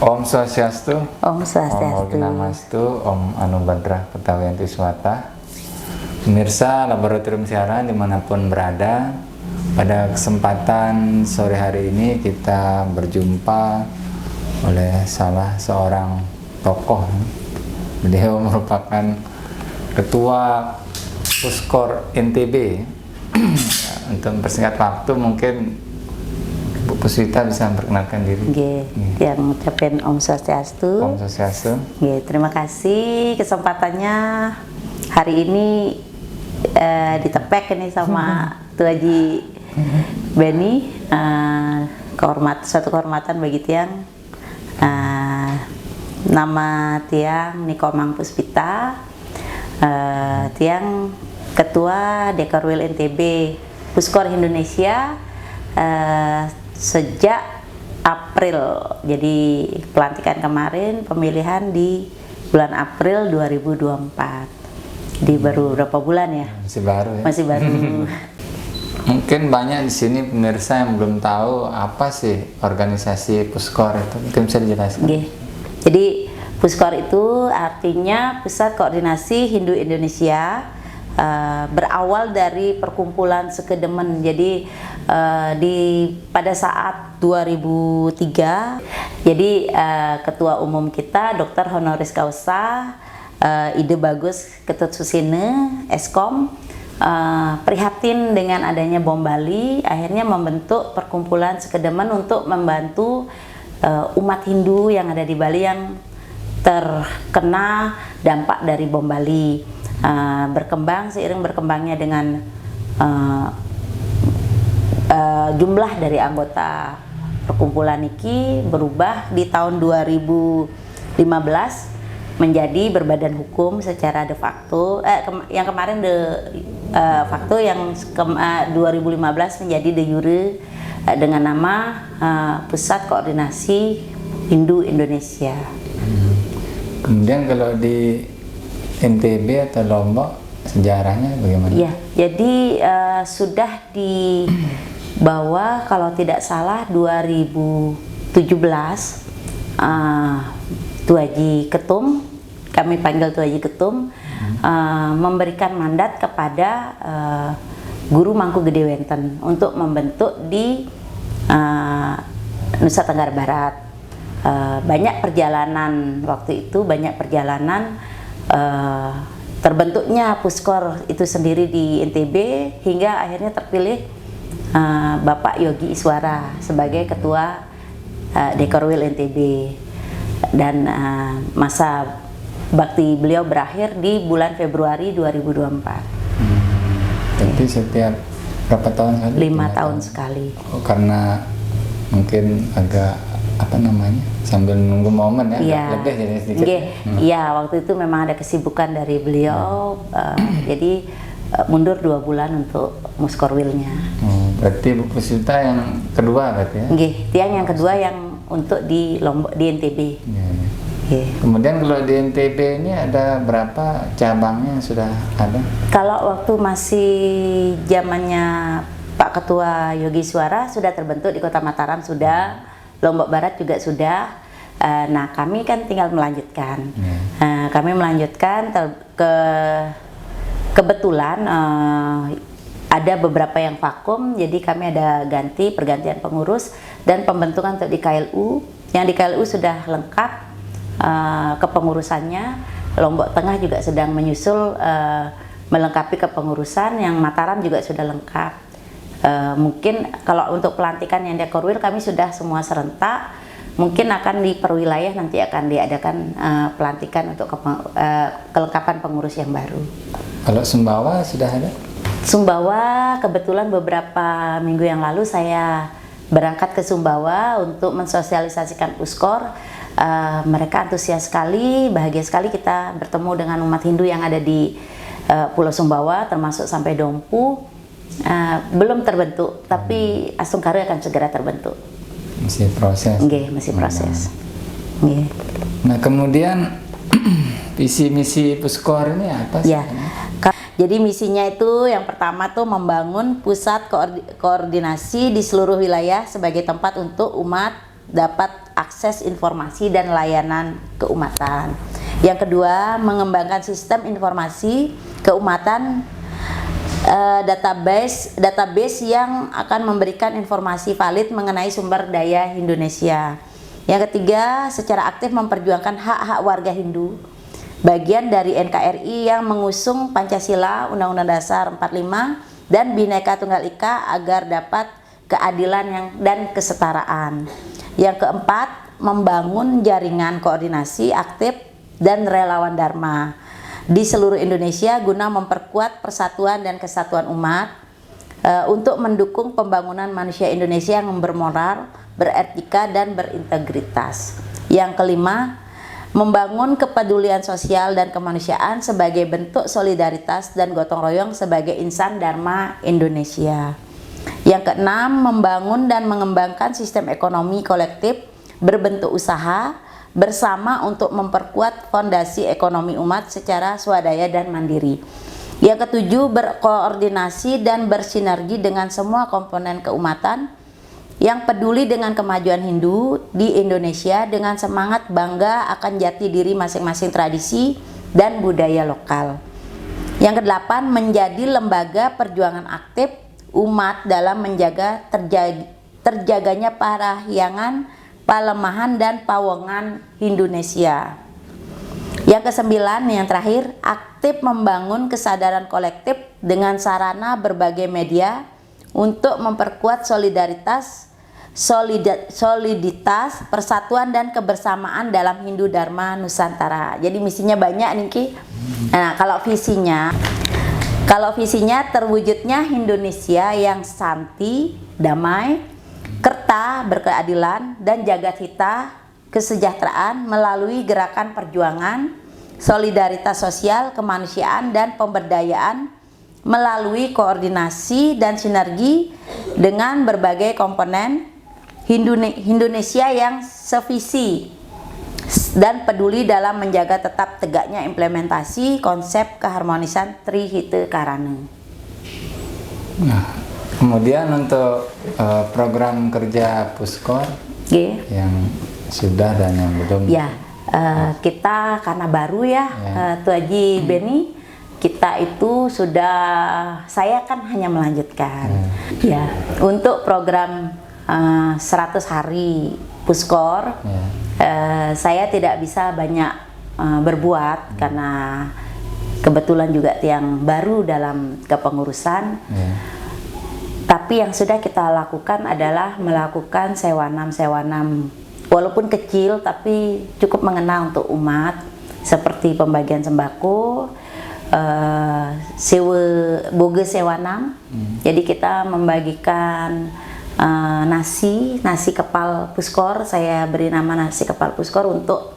Om Swastiastu, Om Om Swastiastu. Namastu, Om Anubhadra Petawiyanti Swata. Pemirsa Laboratorium Siaran dimanapun berada, pada kesempatan sore hari ini kita berjumpa oleh salah seorang tokoh. Beliau merupakan Ketua Puskor NTB. Untuk mempersingkat waktu mungkin Bu Puspita bisa memperkenalkan diri. Yang ucapin Om Swastiastu. Om Swastiastu. Terima kasih kesempatannya hari ini ditepek ini sama Tua Haji Beni. Suatu kehormatan bagi Tiang. Nama Tiang Nikomang Puspita. Tiang Ketua Dekorwil NTB Puskor Indonesia sejak April. Jadi pelantikan kemarin, pemilihan di bulan April 2024. Di baru berapa bulan ya? Masih baru ya. Masih baru. Mungkin banyak di sini pemirsa yang belum tahu apa sih organisasi Puskor itu. Mungkin bisa dijelaskan. Jadi Puskor itu artinya Pusat Koordinasi Hindu Indonesia. Berawal dari perkumpulan Sekedemen. Jadi pada saat 2003, jadi ketua umum kita Dr. Honoris Causa Ide Bagus Ketut Susine Eskom prihatin dengan adanya bom Bali, akhirnya membentuk perkumpulan Sekedemen untuk membantu umat Hindu yang ada di Bali yang terkena dampak dari bom Bali. Berkembang seiring berkembangnya dengan jumlah dari anggota perkumpulan Niki berubah di tahun 2015 menjadi berbadan hukum secara de facto. Yang kemarin de facto, yang 2015 menjadi de jure dengan nama Pusat Koordinasi Hindu Indonesia. Kemudian kalau di NTB atau Lombok sejarahnya bagaimana? Ya, jadi sudah dibawa kalau tidak salah 2017 Tua Haji Ketum, kami panggil Tua Haji Ketum, memberikan mandat kepada Guru Mangkuegede Wenten untuk membentuk di Nusa Tenggara Barat. Banyak perjalanan waktu itu, terbentuknya Puskor itu sendiri di NTB hingga akhirnya terpilih Bapak Yogi Iswara sebagai Ketua Dekorwil NTB, dan masa bakti beliau berakhir di bulan Februari 2024. Jadi setiap berapa tahun sekali? 5 tahun sekali. Oh, karena mungkin agak sambil nunggu momen ya, lebih jadi sedikit. Iya, waktu itu memang ada kesibukan dari beliau, jadi mundur 2 bulan untuk muskorwilnya. Berarti Bu Puspita yang kedua berarti ya? Tiang yang kedua yang untuk di Lombok, di NTB. Kemudian kalau di NTB ini ada berapa cabangnya yang sudah ada? Kalau waktu masih zamannya Pak Ketua Yogi Iswara sudah terbentuk di Kota Mataram sudah. Lombok Barat juga sudah. Nah, kami kan tinggal melanjutkan. Kami melanjutkan kebetulan ada beberapa yang vakum, jadi kami ada pergantian pengurus dan pembentukan untuk di KLU. Yang di KLU sudah lengkap kepengurusannya. Lombok Tengah juga sedang menyusul melengkapi kepengurusan. Yang Mataram juga sudah lengkap. Mungkin kalau untuk pelantikan yang Dekorwil kami sudah semua serentak, mungkin akan di perwilayah nanti akan diadakan pelantikan untuk kelengkapan pengurus yang baru. Kalau Sumbawa sudah ada? Sumbawa kebetulan beberapa minggu yang lalu saya berangkat ke Sumbawa untuk mensosialisasikan Puskor. Mereka antusias sekali, bahagia sekali kita bertemu dengan umat Hindu yang ada di Pulau Sumbawa, termasuk sampai Dompu. Belum terbentuk, tapi Asungkari akan segera terbentuk. Masih proses. Masih proses. Nah, kemudian visi misi Puskor ini apa sih? Jadi misinya itu yang pertama tuh membangun pusat koordinasi di seluruh wilayah sebagai tempat untuk umat dapat akses informasi dan layanan keumatan. Yang kedua, mengembangkan sistem informasi keumatan, database yang akan memberikan informasi valid mengenai sumber daya Indonesia. Yang ketiga, secara aktif memperjuangkan hak-hak warga Hindu, bagian dari NKRI yang mengusung Pancasila, Undang-Undang Dasar 45 dan Bhinneka Tunggal Ika agar dapat keadilan dan kesetaraan. Yang keempat, membangun jaringan koordinasi aktif dan relawan Dharma di seluruh Indonesia guna memperkuat persatuan dan kesatuan umat untuk mendukung pembangunan manusia Indonesia yang bermoral, beretika, dan berintegritas. Yang kelima, membangun kepedulian sosial dan kemanusiaan sebagai bentuk solidaritas dan gotong royong sebagai insan Dharma Indonesia. Yang keenam, membangun dan mengembangkan sistem ekonomi kolektif berbentuk usaha bersama untuk memperkuat fondasi ekonomi umat secara swadaya dan mandiri. Yang ketujuh, berkoordinasi dan bersinergi dengan semua komponen keumatan yang peduli dengan kemajuan Hindu di Indonesia dengan semangat bangga akan jati diri masing-masing tradisi dan budaya lokal. Yang kedelapan, menjadi lembaga perjuangan aktif umat dalam menjaga terjaganya parahyangan, palemahan, dan pawongan Indonesia. Yang kesembilan, yang terakhir, aktif membangun kesadaran kolektif dengan sarana berbagai media untuk memperkuat soliditas, persatuan, dan kebersamaan dalam Hindu Dharma Nusantara. Jadi misinya banyak nih Ki. Nah, kalau visinya terwujudnya Indonesia yang santi, damai, kerta, berkeadilan, dan jagat hita, kesejahteraan melalui gerakan perjuangan, solidaritas sosial, kemanusiaan, dan pemberdayaan melalui koordinasi dan sinergi dengan berbagai komponen Indonesia yang sevisi dan peduli dalam menjaga tetap tegaknya implementasi konsep keharmonisan Trihita Karana. Nah, kemudian untuk program kerja Puskor yang sudah dan yang belum. Ya, kita karena baru ya, Tuh Haji Beni, kita itu sudah, saya kan hanya melanjutkan. Ya, untuk program 100 hari Puskor, saya tidak bisa banyak berbuat karena kebetulan juga yang baru dalam kepengurusan. Tapi yang sudah kita lakukan adalah melakukan sewanam walaupun kecil tapi cukup mengena untuk umat, seperti pembagian sembako, boge sewanam. Jadi kita membagikan nasi kepal Puskor. Saya beri nama nasi kepal Puskor untuk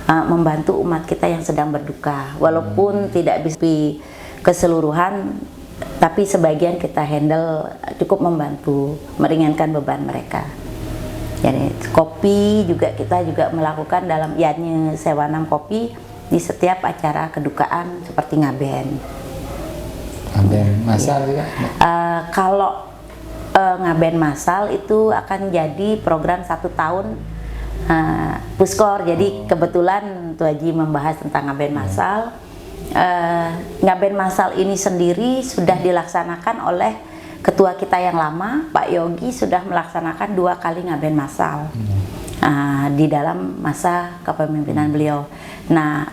membantu umat kita yang sedang berduka, walaupun tidak bisa keseluruhan, tapi sebagian kita handle, cukup membantu meringankan beban mereka. Jadi kopi juga kita juga melakukan dalam ianya sewanam kopi di setiap acara kedukaan seperti ngaben. Ngaben masal juga? Kalau ngaben masal itu akan jadi program 1 tahun Puskor. Jadi kebetulan Tuh Haji membahas tentang ngaben masal. Ngaben masal ini sendiri sudah dilaksanakan oleh ketua kita yang lama, Pak Yogi, sudah melaksanakan 2 kali ngaben masal di dalam masa kepemimpinan beliau. Nah,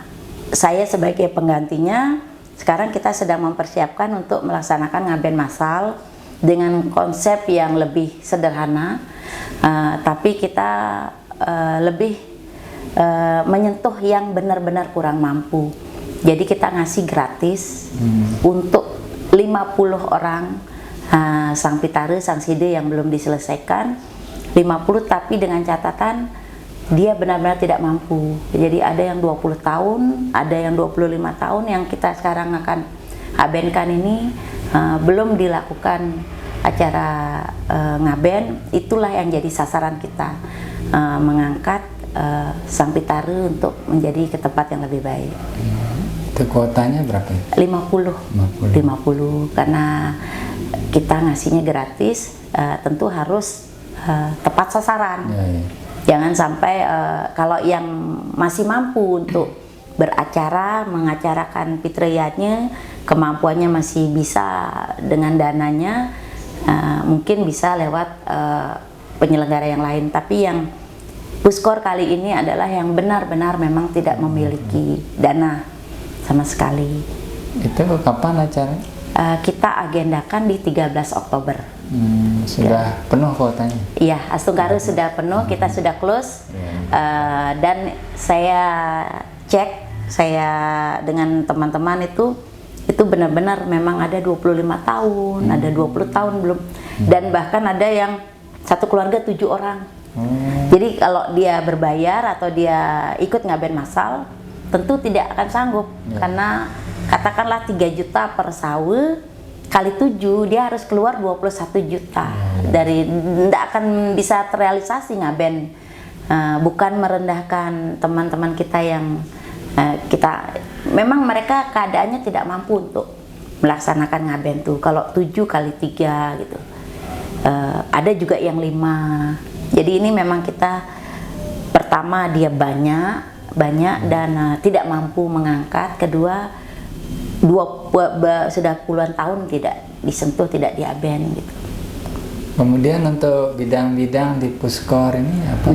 saya sebagai penggantinya, sekarang kita sedang mempersiapkan untuk melaksanakan ngaben masal dengan konsep yang lebih sederhana, tapi kita lebih menyentuh yang benar-benar kurang mampu. Jadi kita ngasih gratis untuk 50 orang sang pitare, sang side yang belum diselesaikan, 50, tapi dengan catatan dia benar-benar tidak mampu. Jadi ada yang 20 tahun, ada yang 25 tahun yang kita sekarang akan abenkan ini belum dilakukan acara ngaben. Itulah yang jadi sasaran kita, mengangkat sang pitare untuk menjadi ke tempat yang lebih baik. Itu kuotanya berapa? 50, karena kita ngasihnya gratis, tentu harus tepat sasaran. Jangan sampai kalau yang masih mampu untuk beracara, mengacarakan fitriyatnya, kemampuannya masih bisa dengan dananya, mungkin bisa lewat penyelenggara yang lain. Tapi yang Puskor kali ini adalah yang benar-benar memang tidak memiliki dana sama sekali. Itu kapan acaranya? Kita agendakan di 13 Oktober. Sudah penuh kuotanya? Iya, Astungkaru sudah penuh, kita sudah close. Dan saya cek, saya dengan teman-teman itu benar-benar memang ada 25 tahun, ada 20 tahun belum. Dan bahkan ada yang satu keluarga 7 orang. Jadi kalau dia berbayar atau dia ikut ngaben masal, tentu tidak akan sanggup. Karena katakanlah 3 juta per sawe kali 7, dia harus keluar 21 juta. Dari tidak akan bisa terrealisasi ngaben. Bukan merendahkan teman-teman kita yang kita memang mereka keadaannya tidak mampu untuk melaksanakan ngaben tuh. Kalau 7 kali 3 gitu. Ada juga yang 5. Jadi ini memang kita pertama dia banyak dan tidak mampu mengangkat. Kedua, sudah puluhan tahun tidak disentuh, tidak diaben gitu. Kemudian untuk bidang-bidang di Puskor ini apa?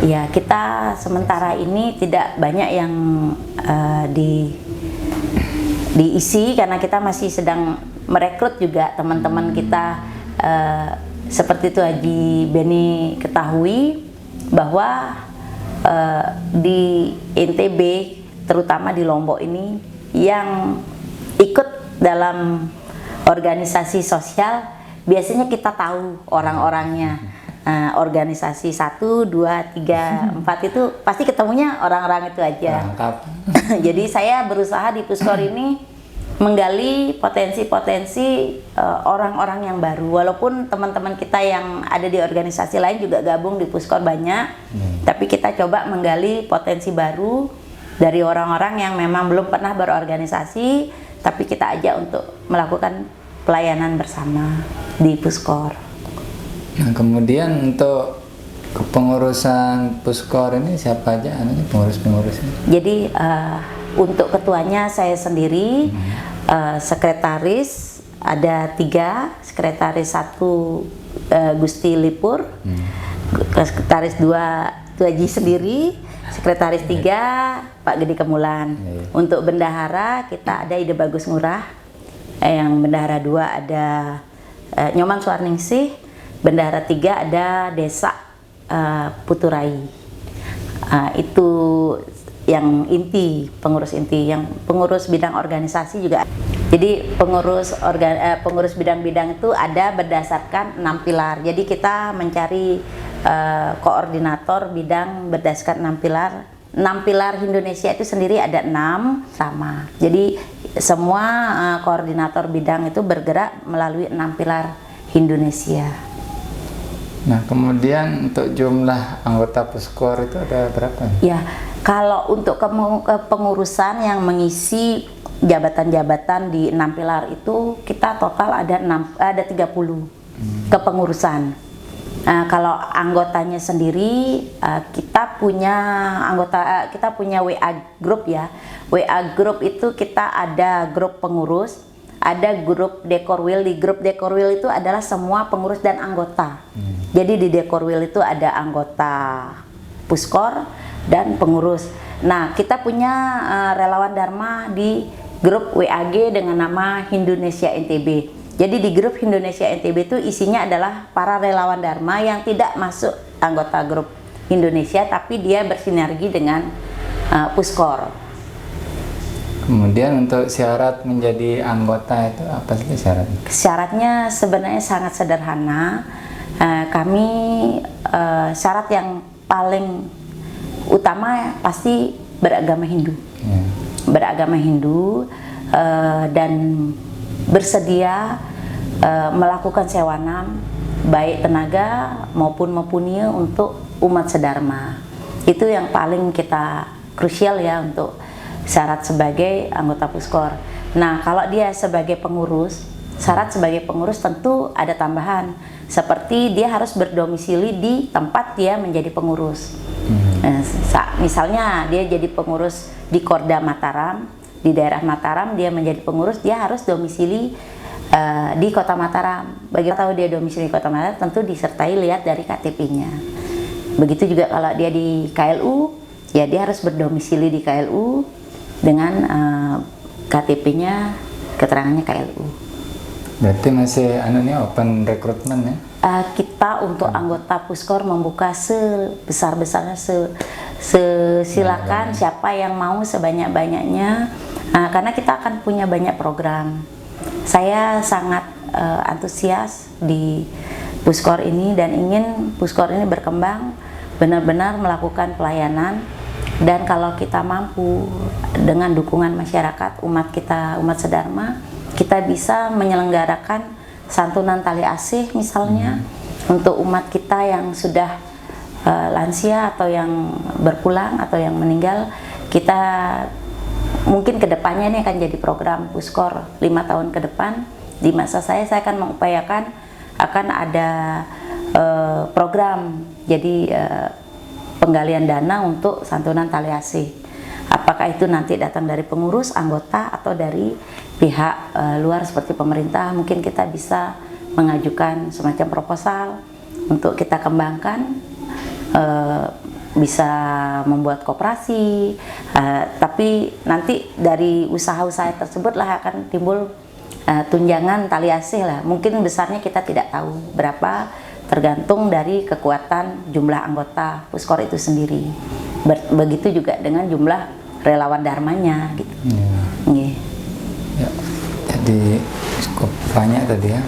Iya, kita sementara ini tidak banyak yang diisi karena kita masih sedang merekrut juga teman-teman kita. Seperti itu Haji Beni ketahui bahwa di NTB terutama di Lombok ini yang ikut dalam organisasi sosial biasanya kita tahu orang-orangnya. Organisasi 1, 2, 3, 4 itu pasti ketemunya orang-orang itu aja. Jadi saya berusaha di Puskor ini menggali potensi-potensi orang-orang yang baru. Walaupun teman-teman kita yang ada di organisasi lain juga gabung di Puskor banyak, tapi kita coba menggali potensi baru dari orang-orang yang memang belum pernah berorganisasi, tapi kita ajak untuk melakukan pelayanan bersama di Puskor. Nah, kemudian untuk kepengurusan Puskor ini siapa aja pengurus-pengurusnya? Jadi untuk ketuanya saya sendiri, sekretaris ada 3, sekretaris 1 Gusti Lipur, sekretaris 2 Haji sendiri, sekretaris 3 Pak Gede Kemulan. Untuk bendahara kita ada Ide Bagus Ngurah, yang bendahara 2 ada Nyoman Suarningsih, bendahara 3 ada Desa Puturai. Itu yang inti, pengurus inti. Yang pengurus bidang organisasi juga. Jadi pengurus bidang-bidang itu ada berdasarkan 6 pilar. Jadi kita mencari koordinator bidang berdasarkan 6 pilar. 6 pilar Indonesia itu sendiri ada 6 sama. Jadi semua koordinator bidang itu bergerak melalui 6 pilar Indonesia. Nah, kemudian untuk jumlah anggota Puskor itu ada berapa? Ya, kalau untuk kepengurusan yang mengisi jabatan-jabatan di 6 pilar itu kita total ada 30 kepengurusan. Kalau anggotanya sendiri kita punya kita punya WA group ya. WA group itu kita ada grup pengurus, ada grup Dekorwil. Di grup Dekorwil itu adalah semua pengurus dan anggota. Jadi di Dekorwil itu ada anggota Puskor dan pengurus. Nah, kita punya relawan Dharma di grup WAG dengan nama Indonesia NTB. Jadi di grup Indonesia NTB itu isinya adalah para relawan Dharma yang tidak masuk anggota grup Indonesia, tapi dia bersinergi dengan Puskor. Kemudian untuk syarat menjadi anggota itu apa sih syaratnya? Syaratnya sebenarnya sangat sederhana. Kami syarat yang paling utama pasti beragama Hindu. Beragama Hindu dan bersedia melakukan sewanam baik tenaga maupun mempunyai untuk umat sedharma. Itu yang paling kita krusial ya untuk syarat sebagai anggota Puskor. Nah, kalau dia sebagai pengurus Syarat sebagai pengurus tentu ada tambahan, seperti dia harus berdomisili di tempat dia menjadi pengurus. Misalnya dia jadi pengurus di Korda Mataram, di daerah Mataram dia menjadi pengurus, dia harus domisili di Kota Mataram. Bagi tahu dia domisili di Kota Mataram, tentu disertai lihat dari KTP-nya. Begitu juga kalau dia di KLU, ya dia harus berdomisili di KLU dengan KTP-nya, keterangannya KLU. Berarti masih open recruitment ya? Kita untuk anggota Puskor membuka sebesar-besarnya, silakan siapa yang mau sebanyak-banyaknya, karena kita akan punya banyak program. Saya sangat antusias di Puskor ini dan ingin Puskor ini berkembang, benar-benar melakukan pelayanan. Dan kalau kita mampu dengan dukungan masyarakat, umat sedharma, kita bisa menyelenggarakan santunan tali asih misalnya untuk umat kita yang sudah lansia atau yang berpulang atau yang meninggal. Kita mungkin kedepannya ini akan jadi program Puskor 5 tahun ke depan. Di masa saya akan mengupayakan akan ada program jadi penggalian dana untuk santunan tali asih. Apakah itu nanti datang dari pengurus, anggota, atau dari pihak luar seperti pemerintah, mungkin kita bisa mengajukan semacam proposal untuk kita kembangkan, bisa membuat koperasi, tapi nanti dari usaha-usaha tersebutlah akan timbul tunjangan tali asih lah. Mungkin besarnya kita tidak tahu berapa, tergantung dari kekuatan jumlah anggota Puskor itu sendiri. Begitu juga dengan jumlah relawan dharmanya gitu. Ya, jadi cukup banyak tadi ya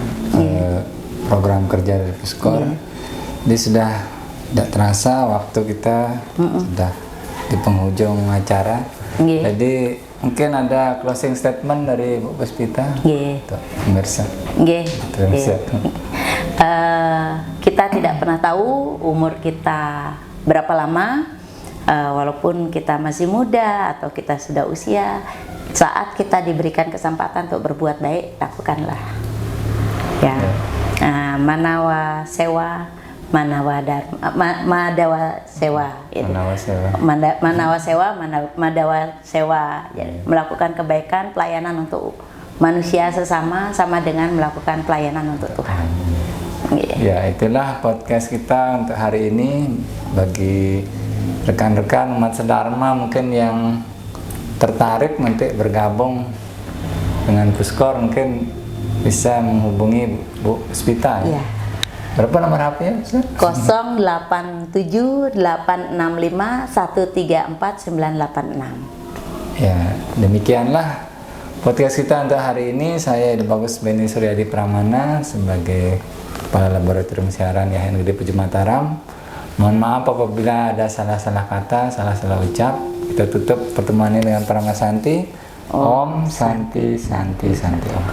program kerja dari Puskor. Jadi sudah tidak terasa waktu kita sudah di penghujung acara. Jadi mungkin ada closing statement dari Bu Puspita untuk pemirsa. Kita tidak pernah tahu umur kita berapa lama, walaupun kita masih muda atau kita sudah usia. Saat kita diberikan kesempatan untuk berbuat baik, lakukanlah. Ya, manawa sewa, manawa dharma, madawa sewa. Manawa sewa, madawa sewa. Jadi, melakukan kebaikan, pelayanan untuk manusia sesama sama dengan melakukan pelayanan untuk Tuhan. Ya, itulah podcast kita untuk hari ini. Bagi rekan-rekan umat sedharma mungkin yang tertarik nanti bergabung dengan Puskor, mungkin bisa menghubungi Bu Puspita ya. Berapa nomor HP-nya? 087835134986. Ya, demikianlah podcast kita untuk hari ini. Saya Bagus Beni Suryadi Pramana sebagai Kepala Laboratorium Siaran Yayasan Gede Puji Mataram. Mohon maaf apabila ada salah-salah kata, salah-salah ucap. Kita tutup pertemuan ini dengan Paramasanti. Om Santi Santi Santi Om.